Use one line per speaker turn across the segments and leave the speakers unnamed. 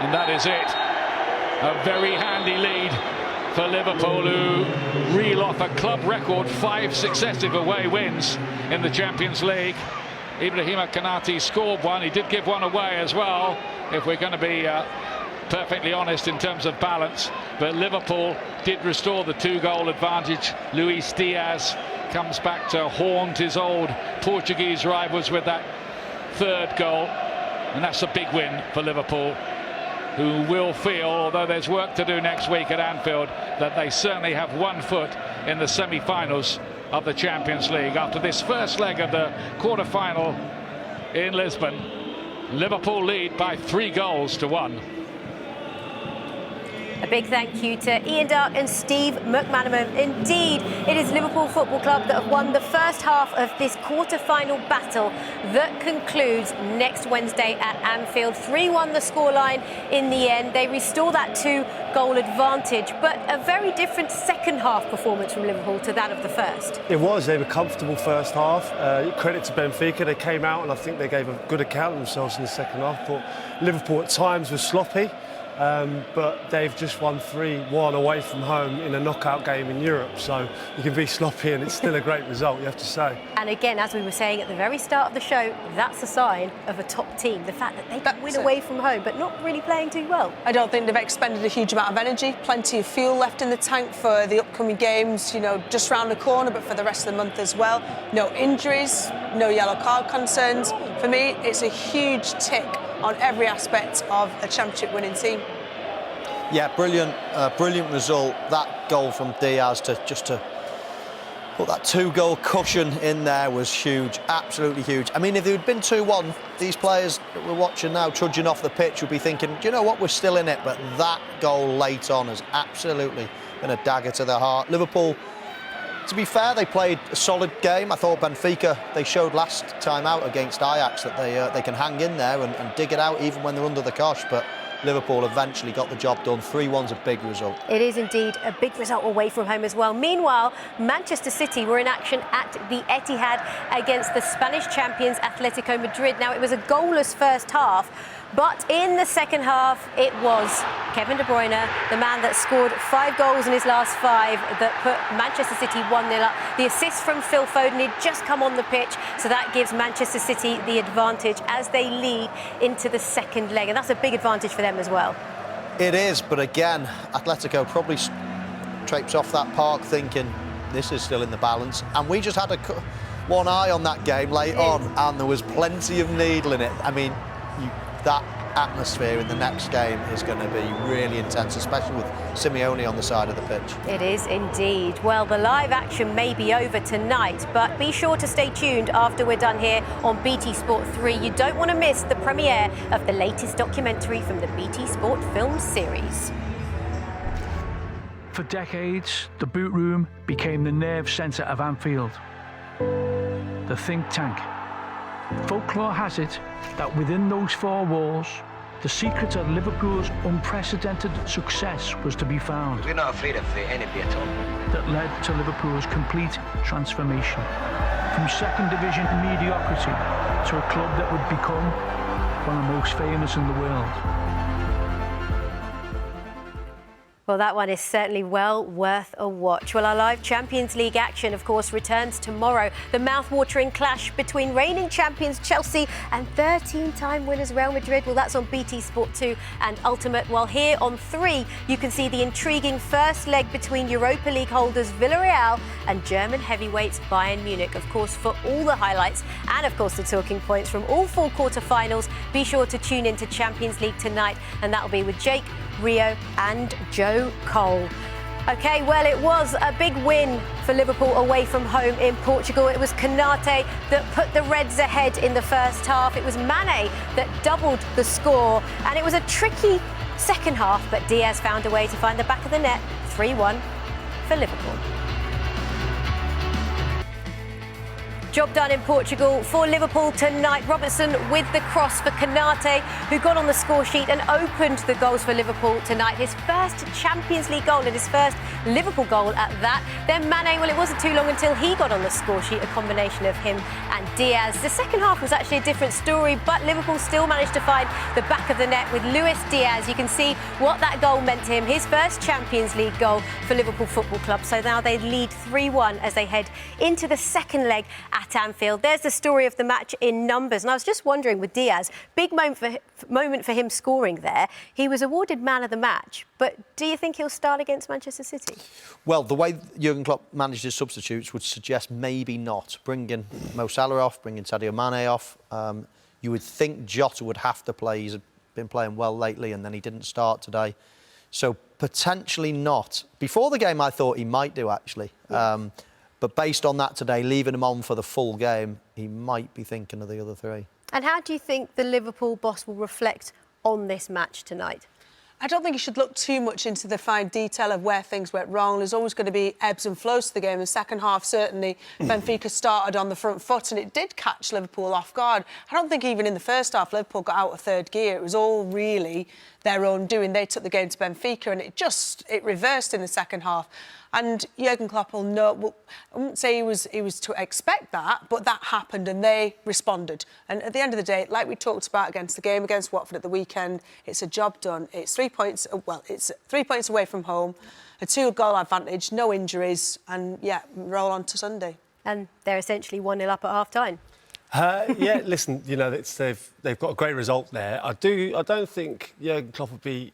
And that is it. A very handy lead for Liverpool, who reel off a club record 5 successive away wins in the Champions League. Ibrahima Konate scored one. He did give one away as well, if we're going to be perfectly honest in terms of balance. But Liverpool did restore the 2-goal advantage. Luis Diaz comes back to haunt his old Portuguese rivals with that 3rd goal. And that's a big win for Liverpool, who will feel, although there's work to do next week at Anfield, that they certainly have one foot in the semi-finals of the Champions League. After this first leg of the quarter-final in Lisbon, Liverpool lead by 3-1.
A big thank you to Ian Darke and Steve McManaman. Indeed, it is Liverpool Football Club that have won the first half of this quarter-final battle that concludes next Wednesday at Anfield. 3-1 the scoreline in the end. They restore that 2-goal advantage, but a very different second half performance from Liverpool to that of the first.
It was. They were comfortable first half. Credit to Benfica. They came out and I think they gave a good account of themselves in the second half. But Liverpool at times was sloppy. But they've just won 3-1 away from home in a knockout game in Europe, so you can be sloppy and it's still a great result, you have to say.
And again, as we were saying at the very start of the show, that's a sign of a top team, the fact that they can win away from home but not really playing too well.
I don't think they've expended a huge amount of energy, plenty of fuel left in the tank for the upcoming games, you know, just round the corner, but for the rest of the month as well. No injuries, no yellow card concerns. For me, it's a huge tick on every aspect of a championship winning team.
Yeah, brilliant result. That goal from Diaz to put that 2-goal cushion in there was huge, absolutely huge. I mean, if it had been 2-1, these players that we're watching now trudging off the pitch would be thinking, do you know what, we're still in it. But that goal late on has absolutely been a dagger to the heart. Liverpool, to be fair, they played a solid game. I thought Benfica, they showed last time out against Ajax that they can hang in there and dig it out even when they're under the cosh. But Liverpool eventually got the job done. 3-1's a big result.
It is indeed a big result away from home as well. Meanwhile, Manchester City were in action at the Etihad against the Spanish champions Atletico Madrid. Now, it was a goalless first half, but in the second half, it was Kevin De Bruyne, the man that scored 5 goals in his last 5, that put Manchester City 1-0 up. The assist from Phil Foden had just come on the pitch, so that gives Manchester City the advantage as they lead into the second leg, and that's a big advantage for them as well.
It is, but again, Atletico probably traipse off that park thinking this is still in the balance, and we just had one eye on that game late on, and there was plenty of needle in it. I mean, that atmosphere in the next game is going to be really intense, especially with Simeone on the side of the pitch.
It is indeed. Well, the live action may be over tonight, but be sure to stay tuned after we're done here on BT Sport 3. You don't want to miss the premiere of the latest documentary from the BT Sport film series.
For decades, the boot room became the nerve centre of Anfield, the think tank. Folklore has it that within those 4 walls, the secret of Liverpool's unprecedented success was to be found.
We're not afraid of anybody at all.
That led to Liverpool's complete transformation. From second division mediocrity to a club that would become one of the most famous in the world.
Well, that one is certainly well worth a watch. Well, our live Champions League action, of course, returns tomorrow. The mouth-watering clash between reigning champions Chelsea and 13-time winners Real Madrid. Well, that's on BT Sport 2 and Ultimate. While here on 3, you can see the intriguing first leg between Europa League holders Villarreal and German heavyweights Bayern Munich. Of course, for all the highlights and, of course, the talking points from all 4 quarter-finals, be sure to tune in to Champions League tonight, and that'll be with Jake, Rio and Joe Cole. OK, well, it was a big win for Liverpool away from home in Portugal. It was Konate that put the Reds ahead in the first half. It was Mane that doubled the score. And it was a tricky second half, but Diaz found a way to find the back of the net. 3-1 for Liverpool. Job done in Portugal for Liverpool tonight. Robertson with the cross for Canate, who got on the score sheet and opened the goals for Liverpool tonight. His first Champions League goal and his first Liverpool goal at that. Then Mane, well, it wasn't too long until he got on the score sheet, a combination of him and Diaz. The second half was actually a different story, but Liverpool still managed to find the back of the net with Luis Diaz. You can see what that goal meant to him. His first Champions League goal for Liverpool Football Club. So now they lead 3-1 as they head into the second leg at Anfield. There's the story of the match in numbers. And I was just wondering with Diaz, big moment for him scoring there. He was awarded man of the match, but do you think he'll start against Manchester City?
Well, the way Jurgen Klopp managed his substitutes would suggest maybe not. Bringing Mo Salah off, bringing Sadio Mane off. You would think Jota would have to play. He's been playing well lately, and then he didn't start today. So potentially not. Before the game, I thought he might do, actually. Yeah. But based on that today, leaving him on for the full game, he might be thinking of the other three. And
how do you think the Liverpool boss will reflect on this match tonight?
I don't think you should look too much into the fine detail of where things went wrong. There's always going to be ebbs and flows to the game. In the second half, certainly, Benfica started on the front foot and it did catch Liverpool off guard. I don't think even in the first half, Liverpool got out of third gear. It was all really their own doing. They took the game to Benfica and it reversed in the second half. And Jurgen Klopp will know. Well, I wouldn't say he was to expect that, but that happened and they responded. And at the end of the day, like we talked about against the game against Watford at the weekend, it's a job done. It's 3 points. Well, it's 3 points away from home, a 2-goal advantage, no injuries, and yeah, roll on to Sunday.
And they're essentially 1-0 up at half-time.
Yeah, listen, you know, they've got a great result there. I don't think Jurgen Klopp would be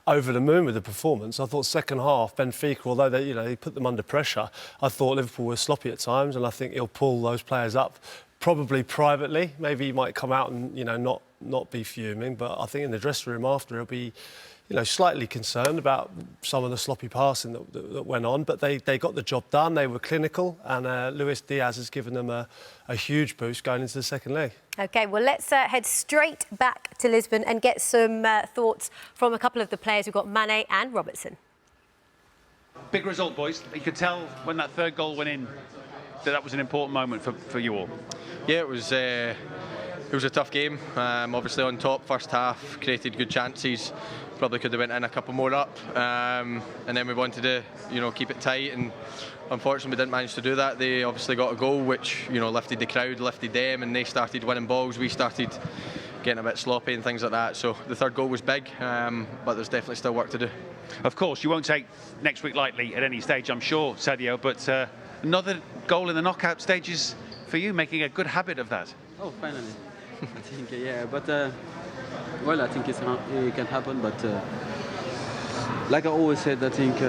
over the moon with the performance. I thought second half, Benfica, although they put them under pressure, I thought Liverpool were sloppy at times, and I think he'll pull those players up, probably privately. Maybe he might come out and not be fuming, but I think in the dressing room after he'll be slightly concerned about some of the sloppy passing that went on, but they got the job done. They were clinical, and Luis Diaz has given them a huge boost going into the second leg.
OK, well, let's head straight back to Lisbon and get some thoughts from a couple of the players. We've got Mane and Robertson.
Big result, boys. You could tell when that third goal went in that was an important moment for you all.
Yeah, it was a tough game. Obviously on top, first half, created good chances. Probably could have went in a couple more up, and then we wanted to, keep it tight, and unfortunately we didn't manage to do that. They obviously got a goal, which lifted the crowd, lifted them, and they started winning balls. We started getting a bit sloppy and things like that. So the third goal was big, but there's definitely still work to do.
Of course, you won't take next week lightly at any stage, I'm sure, Sadio. But another goal in the knockout stages for you, making a good habit of that.
Oh, finally. I think, yeah, but well, I think it can happen, but like I always said, I think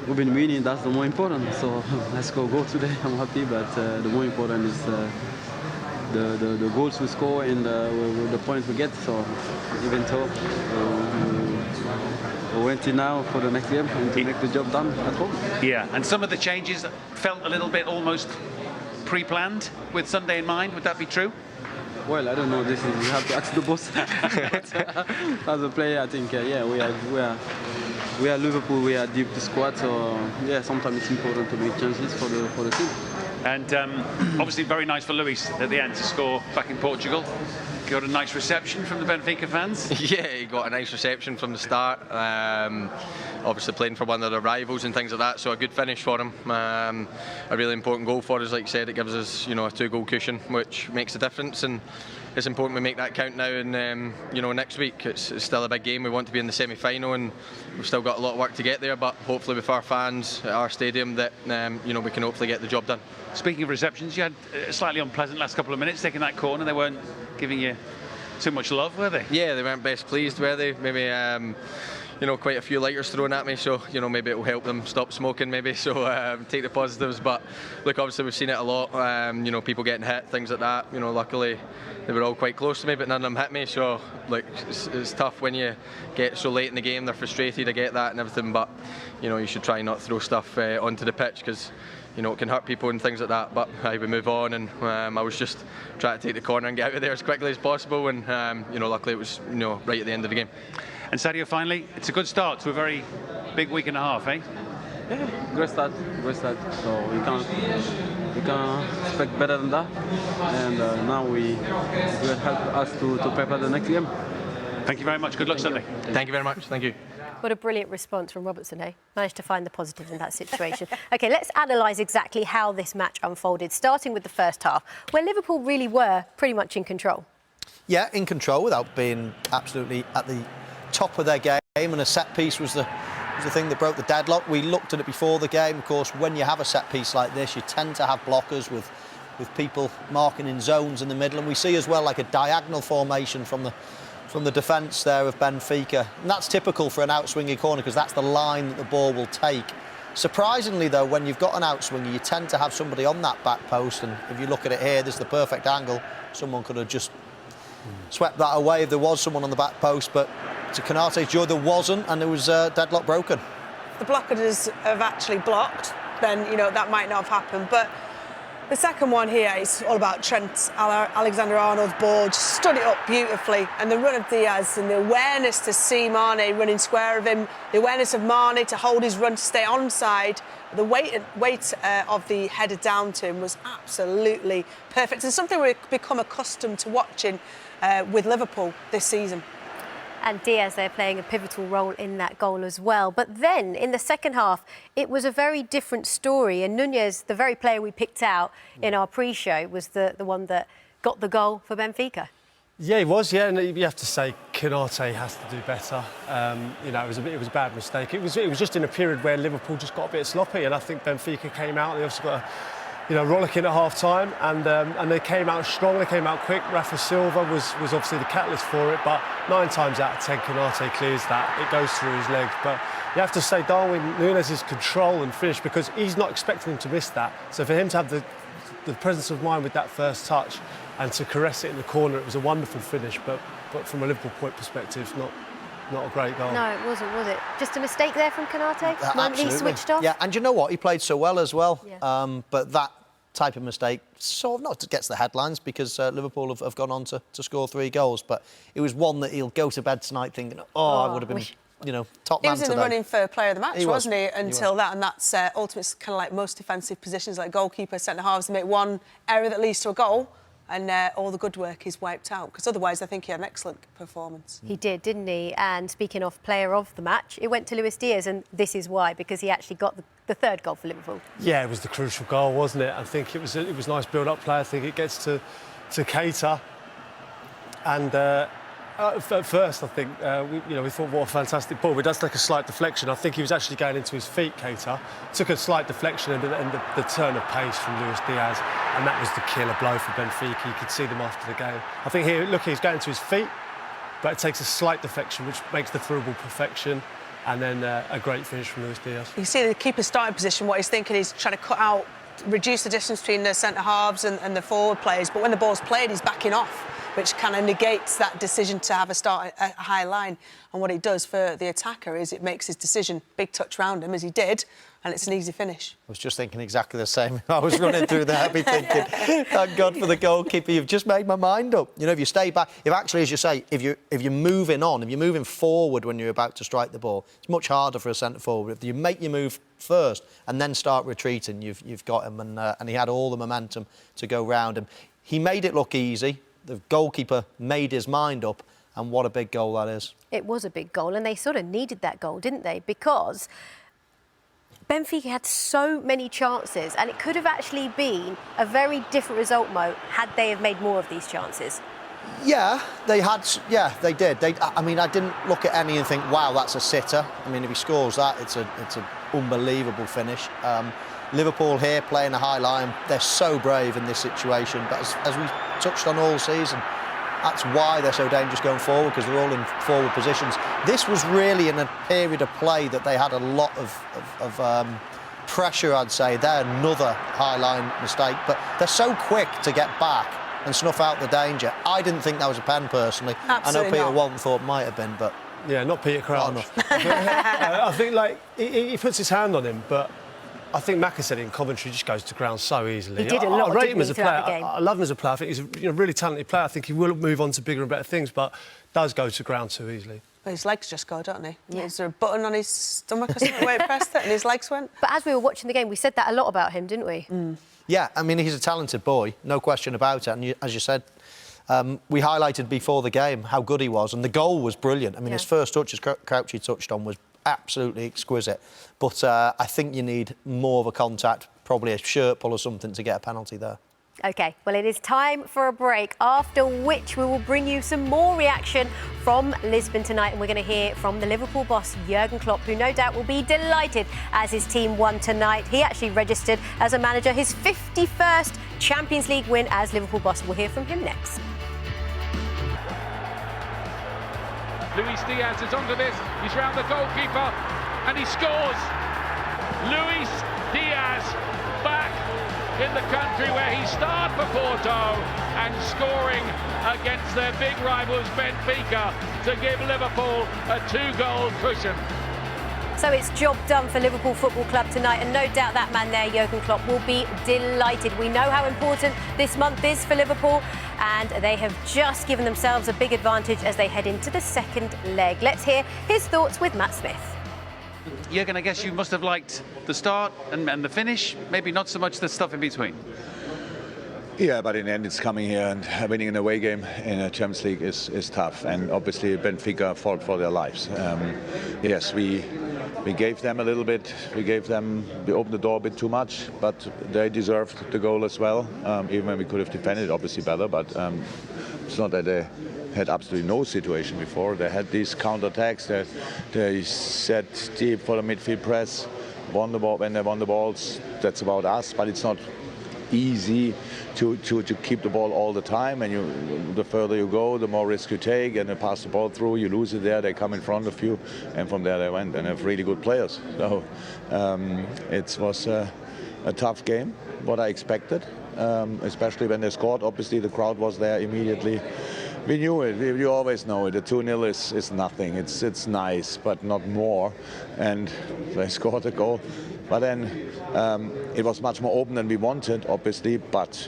we've been winning, that's the more important, so let's go today. I'm happy, but the more important is the goals we score and the points we get, so even though we went in now for the next game and to make the job done at home.
Yeah, and some of the changes felt a little bit almost pre-planned with Sunday in mind, would that be true?
Well, I don't know. You have to ask the boss. As a player, I think yeah, we are Liverpool. We are deep the squad, so yeah, sometimes it's important to make chances for the team.
And obviously, very nice for Luis at the end to score back in Portugal. Got a nice reception from the Benfica fans.
Yeah, he got a nice reception from the start. Obviously playing for one of the rivals and things like that, so a good finish for him. A really important goal for us, like I said. It gives us, a 2-goal cushion, which makes a difference, and it's important we make that count now. And next week it's still a big game. We want to be in the semi-final, and we've still got a lot of work to get there. But hopefully, with our fans at our stadium, that we can hopefully get the job done.
Speaking of receptions, you had a slightly unpleasant last couple of minutes taking that corner. They weren't giving you too much love, were they?
Yeah, they weren't best pleased, were they? Maybe quite a few lighters thrown at me, so maybe it will help them stop smoking, maybe. So take the positives. But look, obviously we've seen it a lot. People getting hit, things like that. Luckily they were all quite close to me, but none of them hit me. So like it's tough when you get so late in the game. They're frustrated. I get that and everything, but you should try not throw stuff onto the pitch, because it can hurt people and things like that. But we move on, and I was just trying to take the corner and get out of there as quickly as possible, and luckily it was right at the end of the game.
And Sadio, finally, it's a good start to a very big week and a half, eh?
Yeah, great start. So we we can expect better than that. And now we will help us to prepare the next game.
Thank you very much. Good luck Sunday.
Thank you very much. Thank you.
What a brilliant response from Robertson, eh? Managed to find the positive in that situation. OK, let's analyse exactly how this match unfolded, starting with the first half, where Liverpool really were pretty much in control.
Yeah, in control without being absolutely at the top of their game, and a set piece was the thing that broke the deadlock. We looked at it before the game. Of course, when you have a set piece like this, you tend to have blockers with people marking in zones in the middle, and we see as well like a diagonal formation from the defence there of Benfica, and that's typical for an outswinging corner because that's the line that the ball will take. Surprisingly though, when you've got an outswinger, you tend to have somebody on that back post, and if you look at it here, this is the perfect angle. Someone could have just swept that away if there was someone on the back post, but to Konate's joy there wasn't, and there was deadlock broken.
The blockers have actually blocked, then that might not have happened. But the second one here is all about Trent Alexander-Arnold's ball, just stood it up beautifully, and the run of Diaz and the awareness to see Mane running square of him, the awareness of Mane to hold his run to stay onside, the weight of the header down to him was absolutely perfect, and something we've become accustomed to watching with Liverpool this season.
And Diaz there playing a pivotal role in that goal as well. But then, in the second half, it was a very different story. And Nunez, the very player we picked out in our pre-show, was the one that got the goal for Benfica.
Yeah, he was, yeah, and you have to say Konate has to do better. It was a bad mistake. It was just in a period where Liverpool just got a bit sloppy, and I think Benfica came out, they also got rollicking at half-time, and they came out strong, they came out quick. Rafa Silva was obviously the catalyst for it, but 9 times out of 10, Konate clears that. It goes through his legs. But you have to say Darwin Núñez's control and finish, because he's not expecting him to miss that. So for him to have the presence of mind with that first touch and to caress it in the corner, it was a wonderful finish. But from a Liverpool point perspective, not a great goal.
No, it wasn't, was it? Just a mistake there from Konate? Moment he switched off?
Yeah, and you know what? He played so well as well.
Yeah.
But that type of mistake sort of not gets the headlines because Liverpool have gone on to score 3 goals, but it was one that he'll go to bed tonight thinking, I would have been, top man today.
He was in the running for player of the match, wasn't he, until
he
that, and that's ultimately kind of like most defensive positions, like goalkeeper, centre-halves, they make one error that leads to a goal, and all the good work is wiped out, because otherwise I think he had an excellent performance.
He did, didn't he? And speaking of player of the match, it went to Luis Diaz, and this is why, because he actually got the third goal for Liverpool.
Yeah, it was the crucial goal, wasn't it? I think it was nice build-up play. I think it gets to Keita, and at first I think we thought what a fantastic ball, but it does take a slight deflection. I think he was actually going into his feet, Keita. Took a slight deflection and the turn of pace from Luis Diaz, and that was the killer blow for Benfica. You could see them after the game. I think here, look, he's going to his feet, but it takes a slight deflection, which makes the through ball perfection. And then a great finish from Luis Diaz.
You see the keeper's starting position, what he's thinking is trying to cut out, reduce the distance between the centre-halves and the forward players, but when the ball's played, he's backing off, which kind of negates that decision to have a high line. And what it does for the attacker is it makes his decision, big touch round him, as he did, and it's an easy finish.
I was just thinking exactly the same. I was running through there, I'd be thinking, thank God for the goalkeeper, you've just made my mind up. If you stay back, if actually, as you say, if you're moving on, if you're moving forward when you're about to strike the ball, it's much harder for a centre-forward. If you make your move first and then start retreating, you've got him, and he had all the momentum to go round him. He made it look easy. The goalkeeper made his mind up, and what a big goal that is.
It was a big goal, and they sort of needed that goal, didn't they? Because Benfica had so many chances, and it could have actually been a very different result, Mo, had they have made more of these chances.
Yeah, they had. Yeah, they did. I mean, I didn't look at any and think, wow, that's a sitter. I mean, if he scores that, it's an unbelievable finish. Liverpool here playing a high line. They're so brave in this situation, but as we touched on all season, that's why they're so dangerous going forward, because they're all in forward positions. This was really in a period of play that they had a lot of pressure, I'd say. They're another high-line mistake, but they're so quick to get back and snuff out the danger. I didn't think that was a pen, personally.
Absolutely
I know Peter
not.
Walton thought it might have been, but...
Yeah, not Peter Crouch. I think, he puts his hand on him, but I think Macca said it in Coventry, just goes to ground so easily.
He did a lot,
I rate him as a player.
throughout the game.
I love him as a player. I think he's a really talented player. I think he will move on to bigger and better things, but does go to ground too easily.
But his legs just go, don't they?
Yeah.
Is there a button on his stomach or something where he pressed it and his legs went?
But as we were watching the game, we said that a lot about him, didn't we?
Yeah, I mean, he's a talented boy, no question about it. And as you said, we highlighted before the game how good he was, and the goal was brilliant. I mean, his first touch, as Crouchy touched on, was absolutely exquisite. But I think you need more of a contact, probably a shirt pull or something, to get a penalty there.
OK, well, it is time for a break, after which we will bring you some more reaction from Lisbon tonight. And we're going to hear from the Liverpool boss, Jurgen Klopp, who no doubt will be delighted as his team won tonight. He actually registered as a manager his 51st Champions League win as Liverpool boss. We'll hear from him next.
Luis Diaz is onto this. He's round the goalkeeper and he scores. Luis Diaz back in the country where he starred for Porto and scoring against their big rivals Benfica to give Liverpool a 2-goal cushion.
So it's job done for Liverpool Football Club tonight, and no doubt that man there, Jurgen Klopp, will be delighted. We know how important this month is for Liverpool, and they have just given themselves a big advantage as they head into the second leg. Let's hear his thoughts with Matt Smith.
Jurgen, I guess you must have liked the start and the finish, maybe not so much the stuff in between.
Yeah, but in the end, it's coming here, and winning an away game in a Champions League is tough. And obviously, Benfica fought for their lives. Yes, we gave them a little bit. We opened the door a bit too much, but they deserved the goal as well. Even when we could have defended it obviously better, but it's not that they had absolutely no situation before. They had these counter-attacks. They set deep for the midfield press, won the ball when they won the balls. That's about us, but it's not easy to keep the ball all the time, and the further you go, the more risk you take, and they pass the ball through, you lose it there, they come in front of you, and from there they went, and have really good players. So it was a tough game, what I expected, especially when they scored. Obviously the crowd was there immediately. We knew it. You always know it. The 2-0 is nothing. It's nice, but not more. And they scored a goal. But then it was much more open than we wanted, obviously. But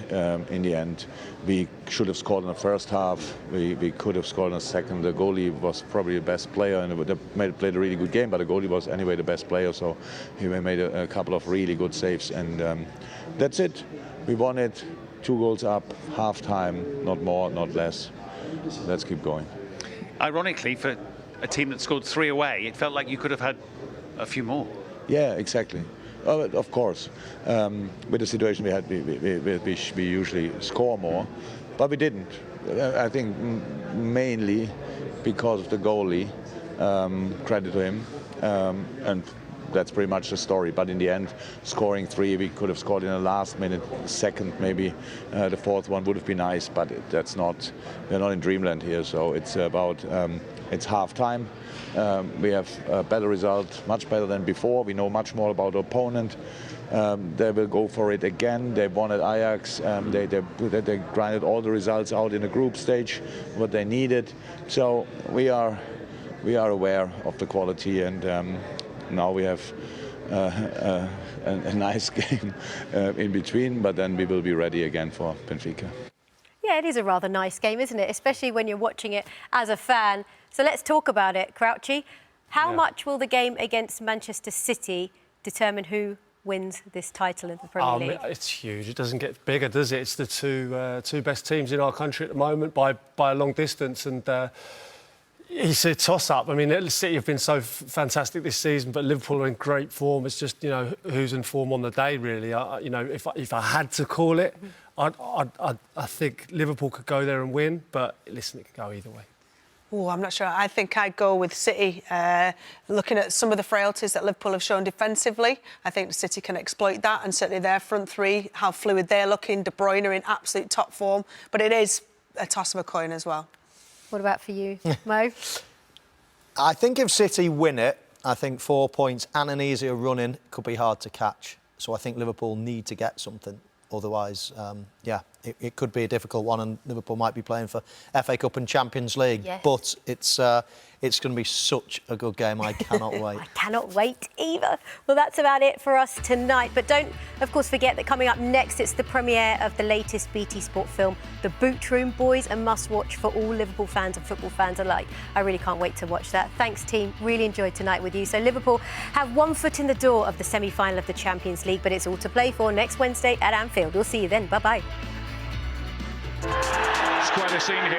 in the end, we should have scored in the first half. We could have scored in the second. The goalie was probably the best player, and they played a really good game. But the goalie was anyway the best player, so he made a couple of really good saves. And that's it. We won it. 2 goals up, half-time, not more, not less. Let's keep going.
Ironically, for a team that scored 3 away, it felt like you could have had a few more.
Yeah, exactly. Of course, with the situation we had, we usually score more, but we didn't. I think mainly because of the goalie. Credit to him, and that's pretty much the story. But in the end, scoring 3, we could have scored in the last minute, second maybe. The 4th one would have been nice, but that's not. We're not in dreamland here, so it's about. It's half time. We have a better result, much better than before. We know much more about the opponent. They will go for it again. They won at Ajax. They grinded all the results out in the group stage, what they needed. So we are aware of the quality, and now we have a nice game in between, but then we will be ready again for Benfica.
Yeah, it is a rather nice game, isn't it? Especially when you're watching it as a fan. So let's talk about it, Crouchy. How much will the game against Manchester City determine who wins this title in the Premier League?
It's huge. It doesn't get bigger, does it? It's the two best teams in our country at the moment by a long distance, and it's a toss-up. I mean, City have been so fantastic this season, but Liverpool are in great form. It's just, who's in form on the day, really. If I had to call it, I think Liverpool could go there and win, but listen, it could go either way.
Oh, I'm not sure. I think I'd go with City. Looking at some of the frailties that Liverpool have shown defensively, I think City can exploit that, and certainly their front three, how fluid they're looking. De Bruyne are in absolute top form, but it is a toss of a coin as well.
What about for you, Mo?
I think if City win it, I think 4 points and an easier run-in could be hard to catch. So I think Liverpool need to get something. Otherwise, it could be a difficult one, and Liverpool might be playing for FA Cup and Champions League.
Yes.
But it's going to be such a good game. I cannot wait.
I cannot wait either. Well, that's about it for us tonight. But don't, of course, forget that coming up next, it's the premiere of the latest BT Sport film, The Boot Room. Boys, a must-watch for all Liverpool fans and football fans alike. I really can't wait to watch that. Thanks, team. Really enjoyed tonight with you. So Liverpool have one foot in the door of the semi-final of the Champions League, but it's all to play for next Wednesday at Anfield. We'll see you then. Bye-bye.
It's quite a scene here.